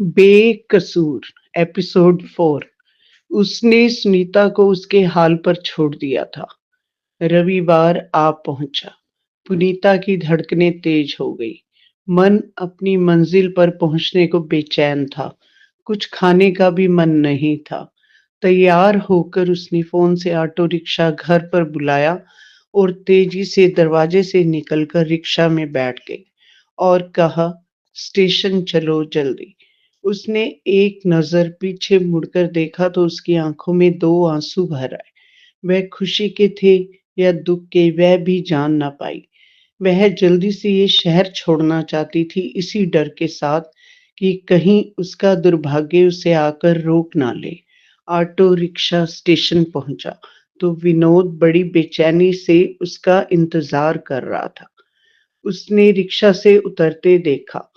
बेकसूर एपिसोड 4। उसने सुनीता को उसके हाल पर छोड़ दिया था। रविवार आ पहुंचा। पुनीता की धड़कनें तेज हो गई। मन अपनी मंजिल पर पहुंचने को बेचैन था। कुछ खाने का भी मन नहीं था। तैयार होकर उसने फोन से ऑटो रिक्शा घर पर बुलाया और तेजी से दरवाजे से निकलकर रिक्शा में बैठ गई और कहा, स्टेशन चलो जल्दी। उसने एक नजर पीछे मुड़कर देखा तो उसकी आंखों में दो आंसू भर आए। वह खुशी के थे या दुख के, वह भी जान ना पाई। वह जल्दी से ये शहर छोड़ना चाहती थी, इसी डर के साथ कि कहीं उसका दुर्भाग्य उसे आकर रोक ना ले। ऑटो रिक्शा स्टेशन पहुंचा तो विनोद बड़ी बेचैनी से उसका इंतजार कर रहा था। उसने रिक्शा से उतरते देखा।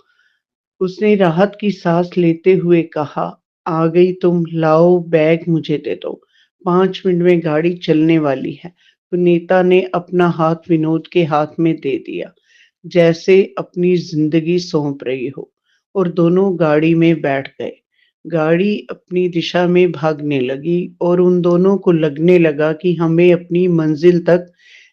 उसने राहत की सांस लेते हुए कहा, आ गई तुम, लाओ बैग मुझे दे दो। 5 मिनट में गाड़ी चलने वाली है। पुनीता ने अपना हाथ विनोद के हाथ में दे दिया, जैसे अपनी जिंदगी सौंप रही हो, और दोनों गाड़ी में बैठ गए। गाड़ी अपनी दिशा में भागने लगी और उन दोनों को लगने लगा कि हमें अपनी मंजिल तक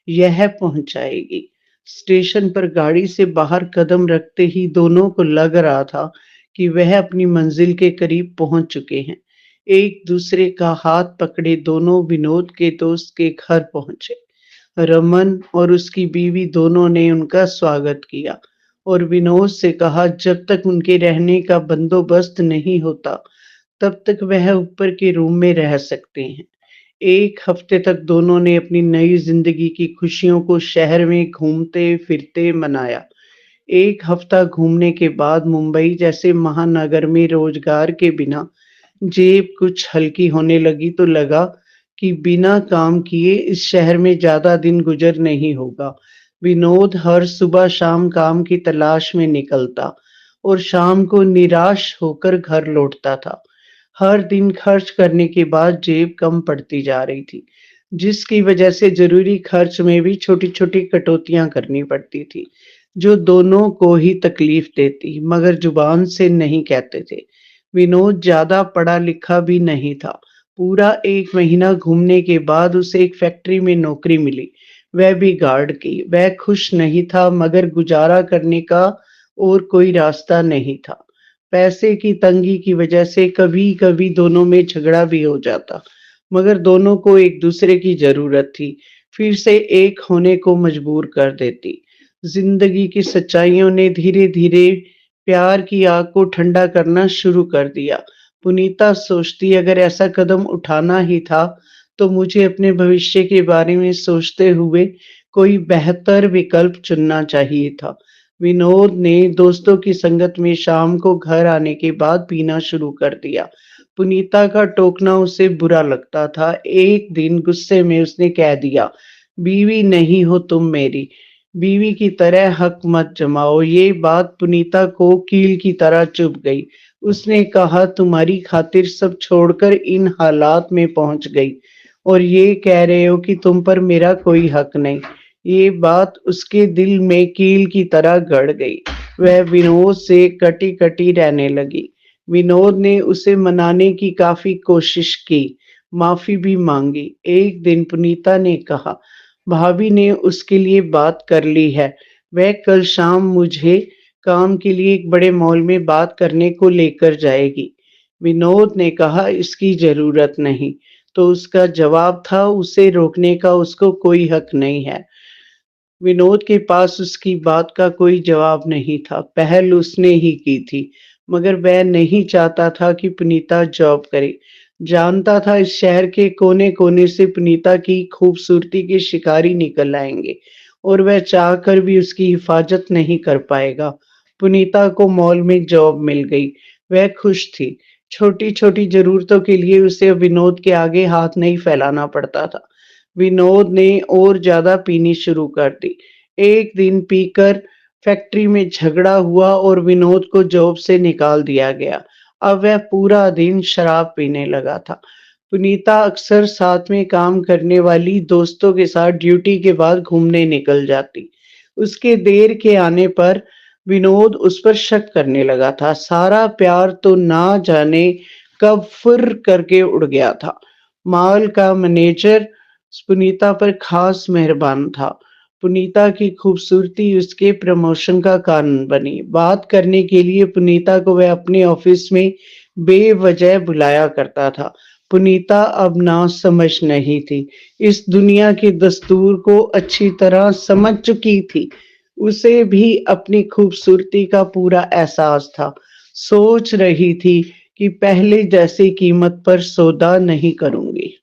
यह पहुंचाएगी। स्टेशन पर गाड़ी से बाहर कदम रखते ही दोनों को लग रहा था कि वह अपनी मंजिल के करीब पहुंच चुके हैं। एक दूसरे का हाथ पकड़े दोनों विनोद के दोस्त के घर पहुंचे। रमन और उसकी बीवी दोनों ने उनका स्वागत किया और विनोद से कहा, जब तक उनके रहने का बंदोबस्त नहीं होता तब तक वह ऊपर के रूम में रह सकते हैं। 1 हफ्ते तक दोनों ने अपनी नई जिंदगी की खुशियों को शहर में घूमते फिरते मनाया। 1 हफ्ता घूमने के बाद मुंबई जैसे महानगर में रोजगार के बिना जेब कुछ हल्की होने लगी तो लगा कि बिना काम किए इस शहर में ज्यादा दिन गुजर नहीं होगा। विनोद हर सुबह शाम काम की तलाश में निकलता और शाम को निराश होकर घर लौटता था। हर दिन खर्च करने के बाद जेब कम पड़ती जा रही थी, जिसकी वजह से जरूरी खर्च में भी छोटी-छोटी कटौतियां करनी पड़ती थी, जो दोनों को ही तकलीफ देती, मगर जुबान से नहीं कहते थे। विनोद ज्यादा पढ़ा लिखा भी नहीं था। पूरा 1 महीना घूमने के बाद उसे एक फैक्ट्री में नौकरी मिली, वह भी गार्ड की। वह खुश नहीं था, मगर गुजारा करने का और कोई रास्ता नहीं था। पैसे की तंगी की वजह से कभी-कभी दोनों में झगड़ा भी हो जाता, मगर दोनों को एक दूसरे की जरूरत थी, फिर से एक होने को मजबूर कर देती। जिंदगी की सच्चाइयों ने धीरे-धीरे प्यार की आग को ठंडा करना शुरू कर दिया। पुनीता सोचती, अगर ऐसा कदम उठाना ही था, तो मुझे अपने भविष्य के बारे में सोचते हुए कोई बेहतर विकल्प चुनना चाहिए था। विनोद ने दोस्तों की संगत में शाम को घर आने के बाद पीना शुरू कर दिया। पुनीता का टोकना उसे बुरा लगता था। एक दिन गुस्से में उसने कह दिया, बीवी नहीं हो तुम मेरी, बीवी की तरह हक मत जमाओ। ये बात पुनीता को कील की तरह चुभ गई। उसने कहा, तुम्हारी खातिर सब छोड़कर इन हालात में पहुंच गई और ये कह रहे हो कि तुम पर मेरा कोई हक नहीं। ये बात उसके दिल में कील की तरह गड़ गई। वह विनोद से कटी-कटी रहने लगी। विनोद ने उसे मनाने की काफी कोशिश की, माफी भी मांगी। एक दिन पुनीता ने कहा, भाभी ने उसके लिए बात कर ली है। वह कल शाम मुझे काम के लिए एक बड़े मॉल में बात करने को लेकर जाएगी। विनोद ने कहा, इसकी जरूरत नहीं। तो उसका जवाब था, उसे रोकने का उसको कोई हक नहीं है। विनोद के पास उसकी बात का कोई जवाब नहीं था। पहल उसने ही की थी, मगर वह नहीं चाहता था कि पुनीता जॉब करे। जानता था इस शहर के कोने-कोने से पुनीता की खूबसूरती के शिकारी निकल आएंगे और वह चाहकर भी उसकी हिफाजत नहीं कर पाएगा। पुनीता को मॉल में जॉब मिल गई। वह खुश थी। छोटी-छोटी जरूरतों के लिए उसे विनोद के आगे हाथ नहीं फैलाना पड़ता था। विनोद ने और ज्यादा पीनी शुरू कर दी। एक दिन पीकर फैक्ट्री में झगड़ा हुआ और विनोद को जॉब से निकाल दिया गया। अब वह पूरा दिन शराब पीने लगा था। पुनीता अक्सर साथ में काम करने वाली दोस्तों के साथ ड्यूटी के बाद घूमने निकल जाती। उसके देर के आने पर विनोद उस पर शक करने लगा था। सारा प्यार तो ना जाने कब फुर्र करके उड़ गया था। मॉल का मैनेजर पुनीता पर खास मेहरबान था। पुनीता की खूबसूरती उसके प्रमोशन का कारण बनी। बात करने के लिए पुनीता को वह अपने ऑफिस में बेवजह बुलाया करता था। पुनीता अब नासमझ नहीं थी। इस दुनिया के दस्तूर को अच्छी तरह समझ चुकी थी। उसे भी अपनी खूबसूरती का पूरा एहसास था। सोच रही थी कि पहले जैसी कीमत पर सौदा नहीं करूंगी।